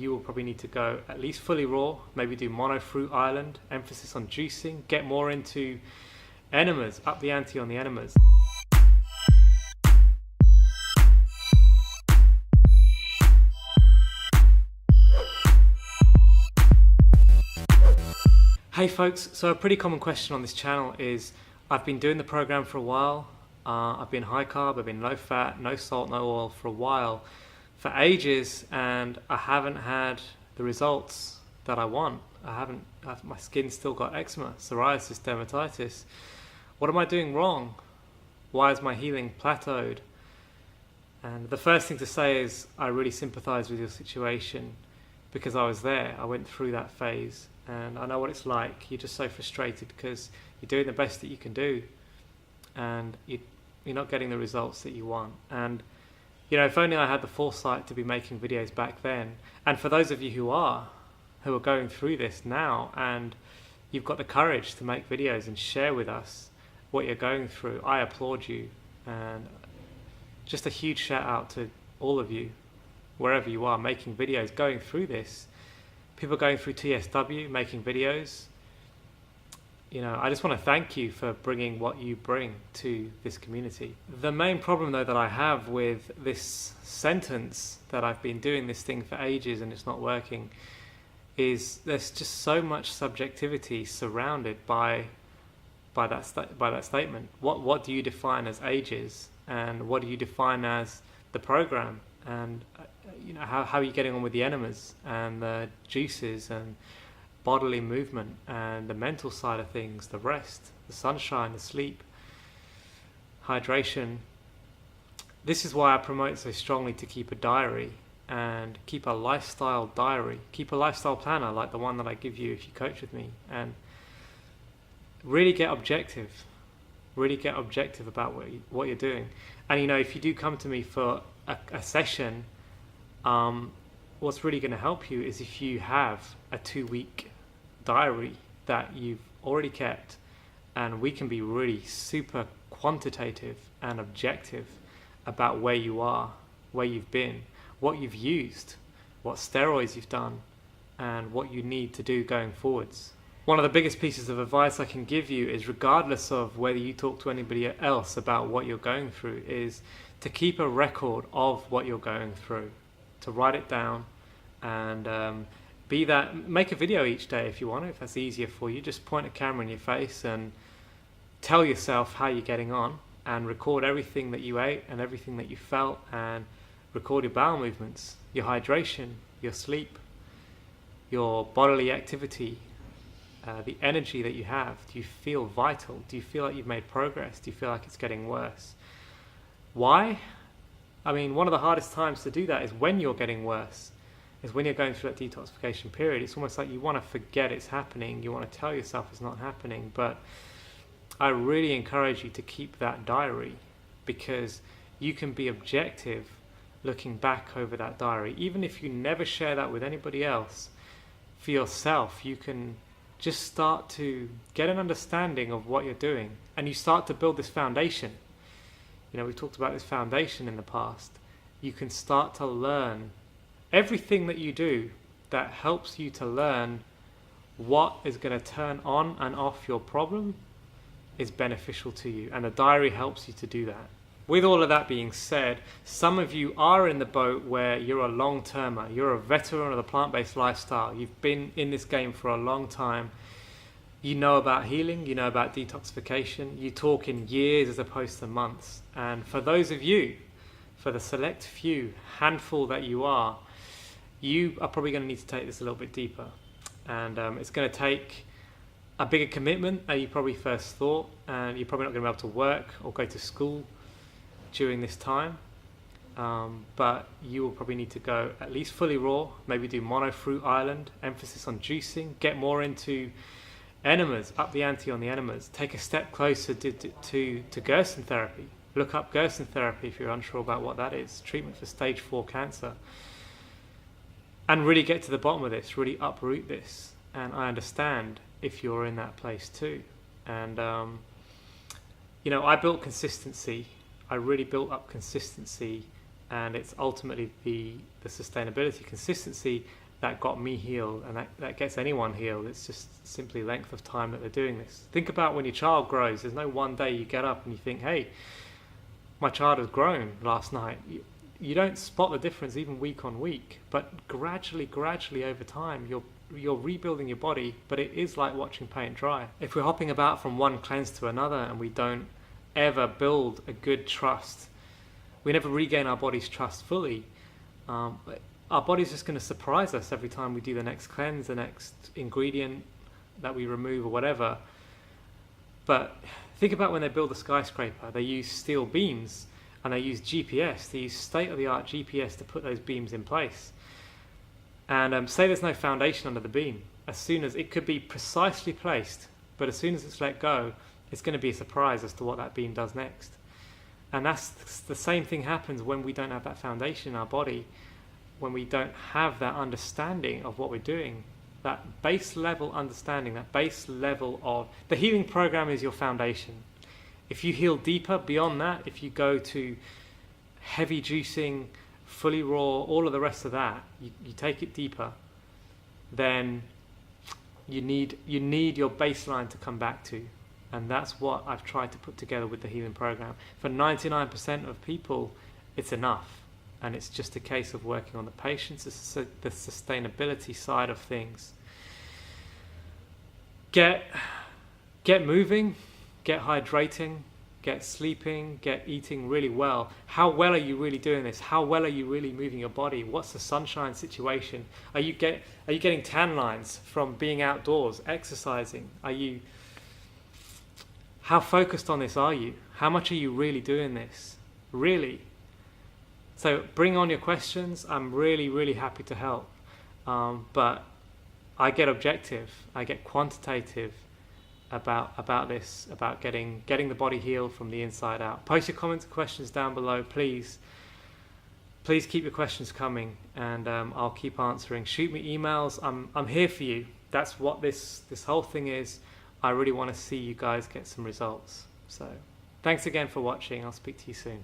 you will probably need to go at least fully raw, maybe do mono fruit island, emphasis on juicing, get more into enemas, up the ante on the enemas. Hey folks, so a pretty common question on this channel is, I've been doing the program for a while, I've been high carb, I've been low fat, no salt, no oil for a while, for ages, and I haven't had the results that I want. My skin's still got eczema, psoriasis, dermatitis. What am I doing wrong? Why is my healing plateaued? And the first thing to say is, I really sympathize with your situation because I was there, I went through that phase. And I know what it's like. You're just so frustrated because you're doing the best that you can do and you're not getting the results that you want. And if only I had the foresight to be making videos back then. And for those of you who are going through this now and you've got the courage to make videos and share with us what you're going through, I applaud you. And just a huge shout out to all of you, wherever you are, making videos, going through this. People going through TSW, making videos. I just want to thank you for bringing what you bring to this community. The main problem though that I have with this sentence that I've been doing this thing for ages and it's not working is there's just so much subjectivity surrounded by that statement. What do you define as ages, and what do you define as the program? And how are you getting on with the enemas and the juices and bodily movement and the mental side of things, the rest, the sunshine, the sleep, hydration. This is why I promote so strongly to keep a diary and keep a lifestyle diary, keep a lifestyle planner like the one that I give you if you coach with me, and really get objective about what you're doing. And if you do come to me for a session, what's really going to help you is if you have a 2-week diary that you've already kept, and we can be really super quantitative and objective about where you are, where you've been, what you've used, what steroids you've done, and what you need to do going forwards. One of the biggest pieces of advice I can give you is, regardless of whether you talk to anybody else about what you're going through, is to keep a record of what you're going through, to write it down, and make a video each day if you want, if that's easier for you. Just point a camera in your face and tell yourself how you're getting on, and record everything that you ate and everything that you felt, and record your bowel movements, your hydration, your sleep, your bodily activity, the energy that you have. Do you feel vital? Do you feel like you've made progress? Do you feel like it's getting worse? Why? One of the hardest times to do that is when you're getting worse, is when you're going through that detoxification period. It's almost like you want to forget it's happening. You want to tell yourself it's not happening. But I really encourage you to keep that diary, because you can be objective looking back over that diary. Even if you never share that with anybody else, for yourself, you can just start to get an understanding of what you're doing, and you start to build this foundation. We've talked about this foundation in the past. You can start to learn everything that you do that helps you to learn what is going to turn on and off your problem is beneficial to you, and the diary helps you to do that. With all of that being said, some of you are in the boat where you're a long-termer, you're a veteran of the plant-based lifestyle, you've been in this game for a long time, you know about healing, you know about detoxification, you talk in years as opposed to months. And for those of you, for the select few, handful that you are probably going to need to take this a little bit deeper. And it's going to take a bigger commitment than you probably first thought, and you're probably not going to be able to work or go to school during this time, but you will probably need to go at least fully raw, maybe do mono fruit island, emphasis on juicing, get more into enemas, up the ante on the enemas, take a step closer to Gerson therapy. Look up Gerson therapy if you're unsure about what that is, treatment for stage 4 cancer, and really get to the bottom of this, really uproot this. And I understand if you're in that place too. And I built consistency. I really built up consistency, and it's ultimately the sustainability. Consistency that got me healed, and that gets anyone healed. It's just simply length of time that they're doing this. Think about when your child grows. There's no one day you get up and you think, hey, my child has grown last night. You don't spot the difference even week on week, but gradually over time, you're rebuilding your body, but it is like watching paint dry. If we're hopping about from one cleanse to another and we don't ever build a good trust, we never regain our body's trust fully. Our body's just going to surprise us every time we do the next cleanse, the next ingredient that we remove or whatever. But think about when they build a skyscraper, they use steel beams and they use GPS, they use state-of-the-art GPS to put those beams in place. And say there's no foundation under the beam. As soon as it could be precisely placed, but as soon as it's let go, it's going to be a surprise as to what that beam does next. And that's the same thing happens when we don't have that foundation in our body, when we don't have that understanding of what we're doing, that base level understanding, that base level of the healing program is your foundation. If you heal deeper beyond that, if you go to heavy juicing, fully raw, all of the rest of that, you take it deeper, then you need your baseline to come back to. And that's what I've tried to put together with the healing program. For 99% of people, it's enough. And it's just a case of working on the patience, the sustainability side of things. Get moving, get hydrating, get sleeping, get eating really well. How well are you really doing this? How well are you really moving your body? What's the sunshine situation? Are you getting tan lines from being outdoors, exercising? How focused on this are you? How much are you really doing this? Really? So bring on your questions. I'm really happy to help. But I get objective, I get quantitative about this, about getting the body healed from the inside out. Post your comments and questions down below, please. Please keep your questions coming, and I'll keep answering. Shoot me emails. I'm here for you. That's what this whole thing is. I really want to see you guys get some results. So thanks again for watching. I'll speak to you soon.